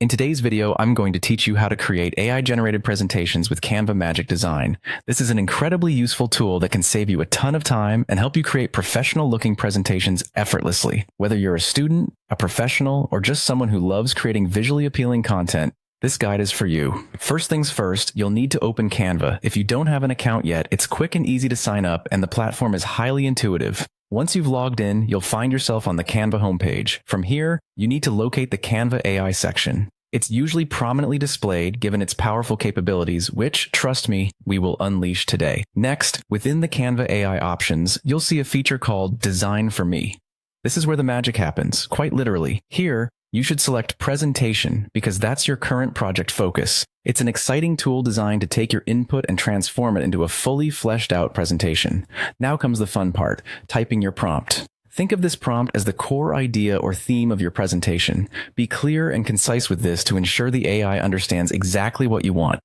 In today's video, I'm going to teach you how to create AI-generated presentations with Canva Magic Design. This is an incredibly useful tool that can save you a ton of time and help you create professional-looking presentations effortlessly. Whether you're a student, a professional, or just someone who loves creating visually appealing content, this guide is for you. First things first, you'll need to open Canva. If you don't have an account yet, it's quick and easy to sign up, and the platform is highly intuitive. Once you've logged in, you'll find yourself on the Canva homepage. From here, you need to locate the Canva AI section. It's usually prominently displayed given its powerful capabilities, which, trust me, we will unleash today. Next, within the Canva AI options, you'll see a feature called Design for Me. This is where the magic happens, quite literally. Here, you should select Presentation because that's your current project focus. It's an exciting tool designed to take your input and transform it into a fully fleshed out presentation. Now comes the fun part, typing your prompt. Think of this prompt as the core idea or theme of your presentation. Be clear and concise with this to ensure the AI understands exactly what you want.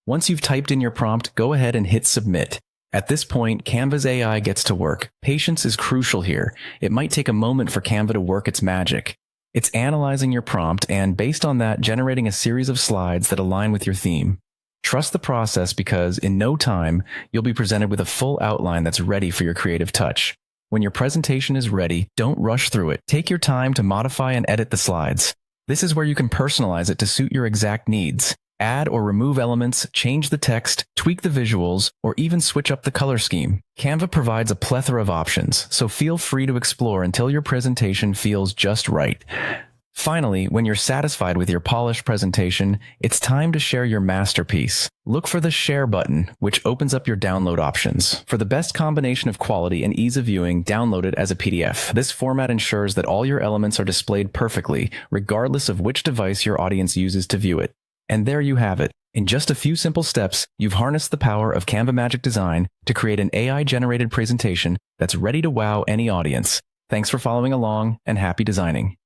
Once you've typed in your prompt, go ahead and hit Submit. At this point, Canva's AI gets to work. Patience is crucial here. It might take a moment for Canva to work its magic. It's analyzing your prompt and, based on that, generating a series of slides that align with your theme. Trust the process because, in no time, you'll be presented with a full outline that's ready for your creative touch. When your presentation is ready, don't rush through it. Take your time to modify and edit the slides. This is where you can personalize it to suit your exact needs. Add or remove elements, change the text, tweak the visuals, or even switch up the color scheme. Canva provides a plethora of options, so feel free to explore until your presentation feels just right. Finally, when you're satisfied with your polished presentation, it's time to share your masterpiece. Look for the Share button, which opens up your download options. For the best combination of quality and ease of viewing, download it as a PDF. This format ensures that all your elements are displayed perfectly, regardless of which device your audience uses to view it. And there you have it. In just a few simple steps, you've harnessed the power of Canva Magic Design to create an AI-generated presentation that's ready to wow any audience. Thanks for following along, and happy designing.